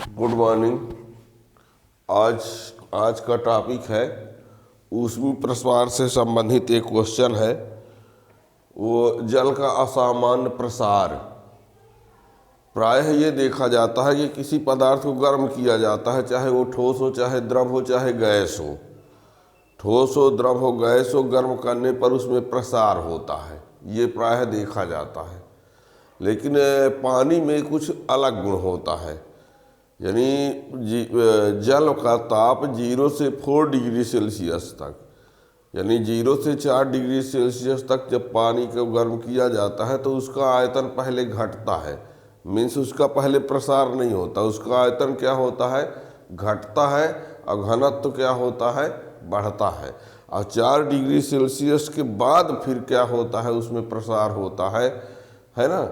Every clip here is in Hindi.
Good morning. आज आज का टॉपिक है ऊष्मीय प्रसार से संबंधित एक क्वेश्चन है, वो जल का असामान्य प्रसार। प्रायः ये देखा जाता है कि किसी पदार्थ को गर्म किया जाता है, चाहे वो ठोस हो, चाहे द्रव हो, चाहे गैस हो। ठोस हो, द्रव हो, गैस हो, गर्म करने पर उसमें प्रसार होता है, ये प्रायः देखा जाता है। लेकिन पानी में कुछ अलग गुण होता है। यानी जल का ताप 0 से 4 डिग्री सेल्सियस तक, यानी 0 से 4 डिग्री सेल्सियस तक जब पानी को गर्म किया जाता है तो उसका आयतन पहले घटता है। मीन्स उसका पहले प्रसार नहीं होता, उसका आयतन क्या होता है, घटता है, और घनत्व क्या होता है, बढ़ता है। और 4 डिग्री सेल्सियस के बाद फिर क्या होता है, उसमें प्रसार होता है ना।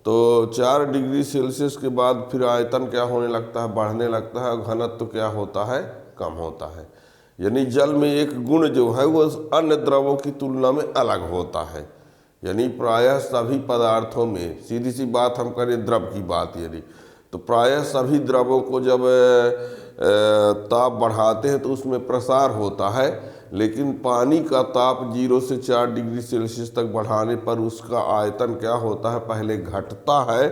तो 4 डिग्री सेल्सियस के बाद फिर आयतन क्या होने लगता है, बढ़ने लगता है, और घनत्व क्या होता है, कम होता है। यानी जल में एक गुण जो है वो अन्य द्रवों की तुलना में अलग होता है। यानी प्रायः सभी पदार्थों में, सीधी सी बात हम करें द्रव की बात, यदि तो प्रायः सभी द्रवों को जब ताप बढ़ाते हैं तो उसमें प्रसार होता है। लेकिन पानी का ताप 0 से 4 डिग्री सेल्सियस तक बढ़ाने पर उसका आयतन क्या होता है, पहले घटता है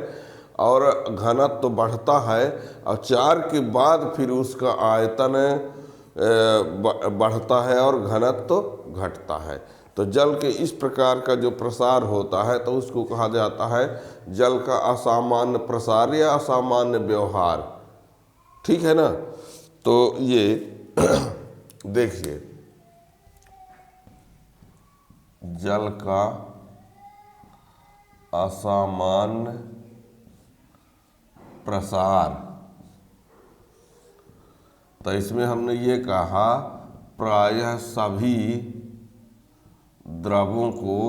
और घनत्व तो बढ़ता है, और 4 के बाद फिर उसका आयतन बढ़ता है और घनत्व तो घटता है। तो जल के इस प्रकार का जो प्रसार होता है तो उसको कहा जाता है जल का असामान्य प्रसार या असामान्य व्यवहार। ठीक है ना। तो ये देखिए, जल का असामान्य प्रसार, तो इसमें हमने ये कहा प्रायः सभी द्रवों को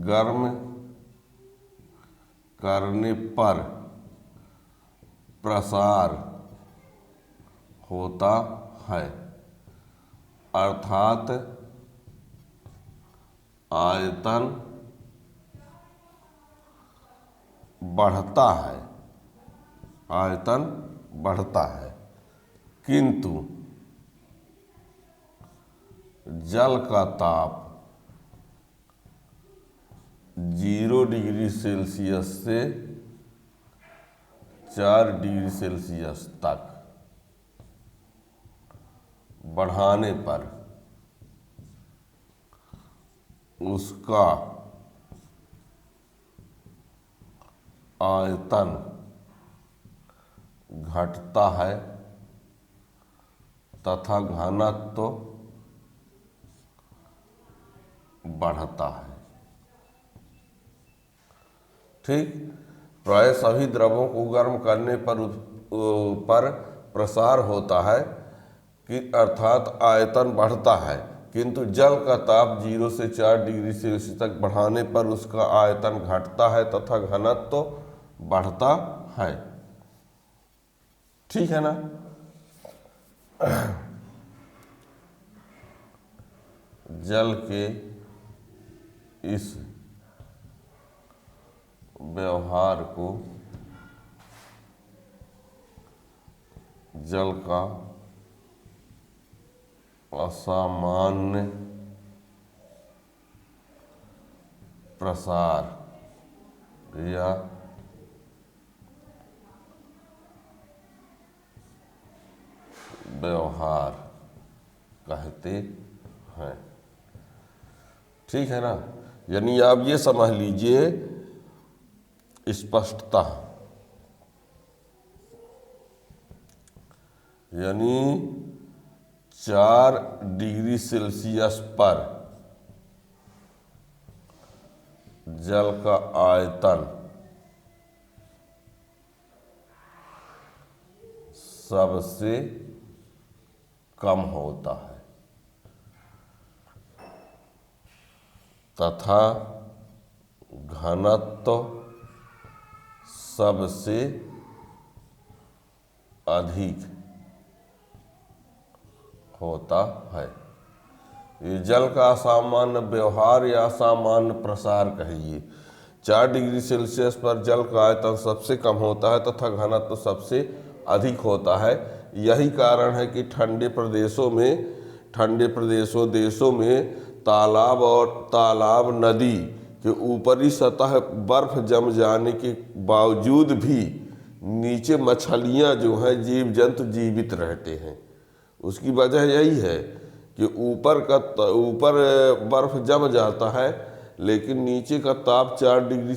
गर्म करने पर प्रसार होता है, अर्थात आयतन बढ़ता है, आयतन बढ़ता है। किंतु जल का ताप 0 डिग्री सेल्सियस से 4 डिग्री सेल्सियस तक बढ़ाने पर उसका आयतन घटता है तथा घनत्व तो बढ़ता है। ठीक। प्राय सभी द्रवों को गर्म करने पर प्रसार होता है कि अर्थात आयतन बढ़ता है, किंतु जल का ताप 0 से 4 डिग्री सेल्सियस तक बढ़ाने पर उसका आयतन घटता है तथा घनत्व तो बढ़ता है। ठीक है ना। जल के इस व्यवहार को जल का असामान्य प्रसार या व्यवहार कहते हैं। ठीक है ना। यानी आप ये समझ लीजिए स्पष्टता, यानी 4 डिग्री सेल्सियस पर जल का आयतन सबसे कम होता है तथा घनत्व सबसे अधिक होता है। ये जल का असामान्य व्यवहार या असामान्य प्रसार कहिए। 4 डिग्री सेल्सियस पर जल का आयतन सबसे कम होता है तथा घनत्व सबसे अधिक होता है। यही कारण है कि ठंडे देशों में तालाब नदी के ऊपरी सतह बर्फ जम जाने के बावजूद भी नीचे मछलियां जो हैं, जीव जंतु जीवित रहते हैं। उसकी वजह यही है कि ऊपर बर्फ जम जाता है, लेकिन नीचे का ताप 4 डिग्री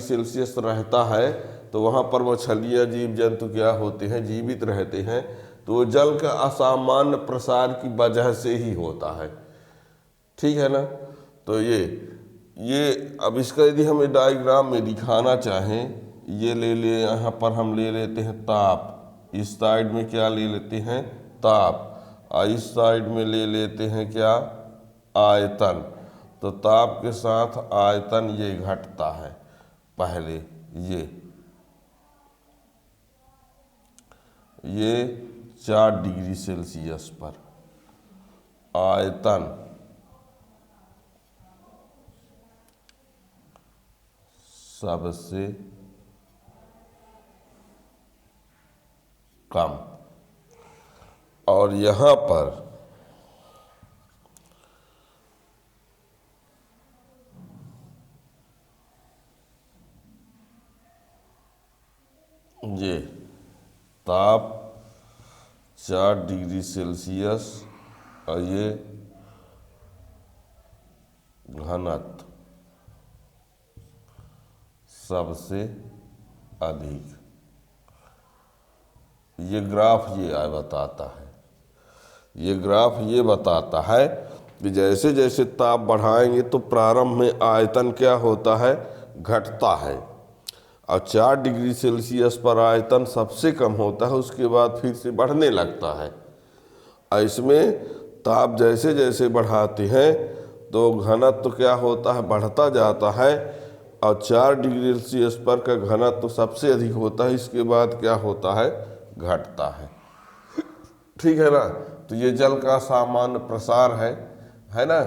सेल्सियस रहता है, तो वहाँ पर मछलियाँ जीव जंतु क्या होते हैं, जीवित रहते हैं। तो जल का असामान्य प्रसार की वजह से ही होता है। ठीक है ना। तो ये अब इसका यदि हम डायग्राम में दिखाना चाहें, ये यहाँ पर हम ले लेते हैं ताप, इस साइड में क्या ले लेते हैं, ताप, और इस साइड में ले लेते हैं क्या, आयतन। तो ताप के साथ आयतन ये घटता है। पहले ये 4 डिग्री सेल्सियस पर आयतन सबसे कम, और यहाँ पर ये ताप 4 डिग्री सेल्सियस और ये घनत्व सबसे अधिक। ये ग्राफ बताता है, ये ग्राफ ये बताता है कि जैसे जैसे ताप बढ़ाएंगे तो प्रारंभ में आयतन क्या होता है, घटता है, और 4 डिग्री सेल्सियस पर आयतन सबसे कम होता है, उसके बाद फिर से बढ़ने लगता है। और इसमें ताप जैसे जैसे बढ़ाते हैं तो घनत्व क्या होता है, बढ़ता जाता है, और 4 डिग्री सेल्सियस पर का घनत्व सबसे अधिक होता है, इसके बाद क्या होता है, घटता है। ठीक है ना। तो ये जल का सामान्य प्रसार है ना।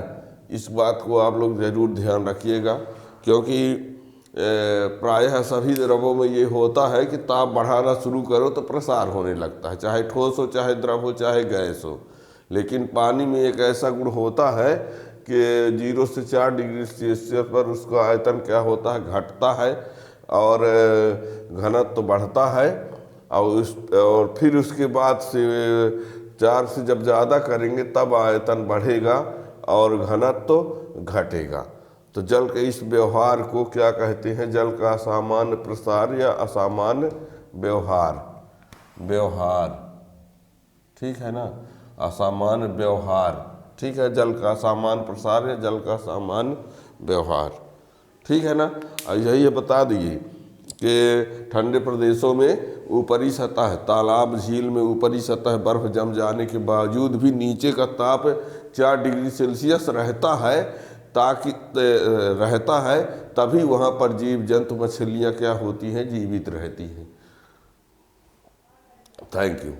इस बात को आप लोग जरूर ध्यान रखिएगा, क्योंकि प्रायः सभी द्रवों में ये होता है कि ताप बढ़ाना शुरू करो तो प्रसार होने लगता है, चाहे ठोस हो, चाहे द्रव हो, चाहे गैस हो। लेकिन पानी में एक ऐसा गुण होता है कि 0 से 4 डिग्री सेल्सियस पर उसका आयतन क्या होता है, घटता है, और घनत्व तो बढ़ता है, और फिर उसके बाद से 4 से जब ज़्यादा करेंगे तब आयतन बढ़ेगा और घनत्व तो घटेगा। तो जल के इस व्यवहार को क्या कहते हैं, जल का असामान्य प्रसार या असामान्य व्यवहार। ठीक है ना, असामान्य व्यवहार। ठीक है, जल का सामान्य प्रसार या जल का सामान्य व्यवहार। ठीक है ना। और यही बता दिए कि ठंडे प्रदेशों में ऊपरी सतह, तालाब झील में ऊपरी सतह बर्फ जम जाने के बावजूद भी नीचे का ताप 4 डिग्री सेल्सियस रहता है, तभी वहाँ पर जीव जंतु मछलियाँ क्या होती हैं, जीवित रहती हैं। Thank you.